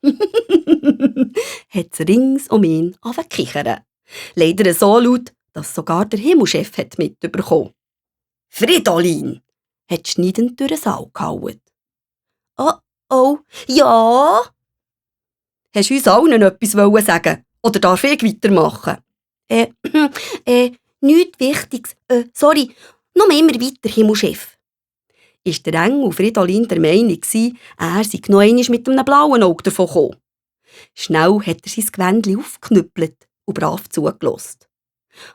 hat es rings um ihn angekichert. Leider so laut, dass sogar der Himmelchef hat mitbekommen. «Fridolin!» hat schneidend durch den Saal gehauen. «Oh, ja?» «Hast du uns allen etwas sagen? Oder darf ich weitermachen?» «Nichts Wichtiges. Sorry, nur immer weiter, Himmelchef.» Ist der Engel Fridolin der Meinung, er sei noch einmal mit einem blauen Auge davon gekommen. Schnell hat er sein Gewändchen aufgeknüppelt und brav zugelassen.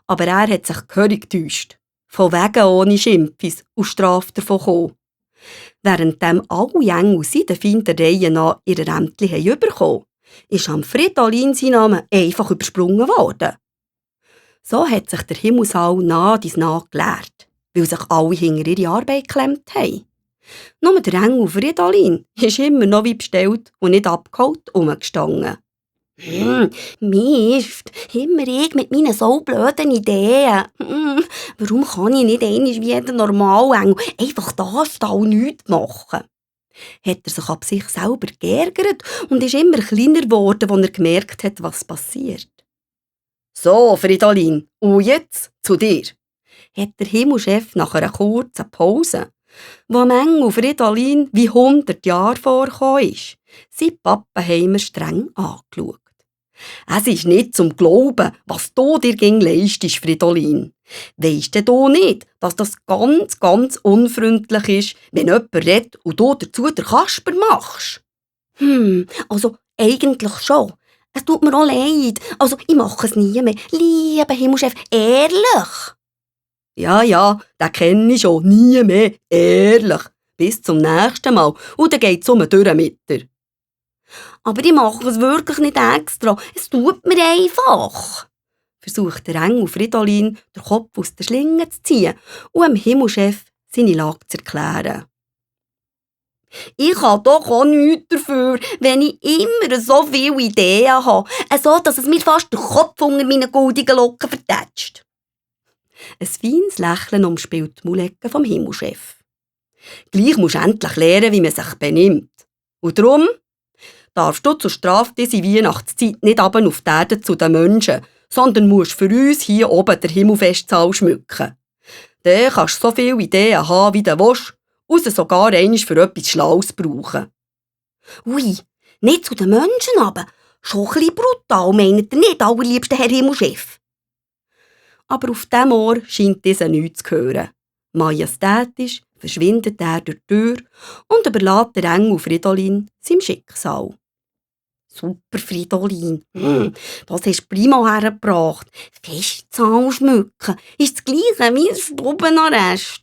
Aber er hat sich gehörig getäuscht. Von wegen ohne Schimpfis und Strafe davon gekommen. Währenddem alle Engel seinen Feind der Reihe nach ihre Ämtchen bekommen haben, ist am Fridolin sein Name einfach übersprungen worden. So hat sich der Himmelssaal nah dies nach geleert, weil sich alle hinter ihre Arbeit geklemmt haben. Nur der Engel Fridolin ist immer noch wie bestellt und nicht abgeholt rumgestanden. Mist, immer ich mit meinen so blöden Ideen. Warum kann ich nicht einmal wie jeder Normalengel einfach das da und nichts machen? Hat er sich ab sich selber geärgert und ist immer kleiner geworden, als er gemerkt hat, was passiert. «So, Fridolin, und jetzt zu dir», hat der Himmelchef nach einer kurzen Pause, wo am Engel Fridolin wie 100 Jahre vorgekommen ist, sein Pappenheimer streng angeschaut. «Es ist nicht zum Glauben, was du dir leistest, Fridolin. Weisst du nicht, dass das ganz, ganz unfreundlich ist, wenn jemand redet und du dazu den Kasper machst?» Also eigentlich schon. Es tut mir auch leid. Also ich mache es nie mehr. Lieber Himmelchef, ehrlich. Ja, den kenne ich schon. Nie mehr. Ehrlich. Bis zum nächsten Mal. Und dann geht es durch mit dir. Aber ich mache es wirklich nicht extra. Es tut mir einfach. Versucht der Engel Fridolin, den Kopf aus der Schlinge zu ziehen und dem Himmelchef seine Lage zu erklären. Ich kann doch auch nichts dafür, wenn ich immer so viele Ideen habe, so dass es mir fast den Kopf unter meinen goldigen Locken vertätscht. Ein feines Lächeln umspielt die Maulecke vom Himmelchef. Gleich musst du endlich lernen, wie man sich benimmt. Und darum darfst du zur Strafe diese Weihnachtszeit nicht runter auf die Erde zu den Menschen, sondern musst für uns hier oben den Himmelfestsaal schmücken. Dann kannst du so viele Ideen haben, wie du willst, und sie sogar einmal für etwas Schlaues brauchen. Ui, nicht zu den Menschen aber. Schon ein bisschen brutal, meint ihr nicht, allerliebster Herr Himmelchef? Aber auf diesem Ohr scheint dieser nichts zu hören. Majestätisch verschwindet er durch die Tür und überlässt den Engel Fridolin seinem Schicksal. Super, Fridolin. Das hast du prima hergebracht. Festsaal schmücken ist das Gleiche wie ein Stubenarrest.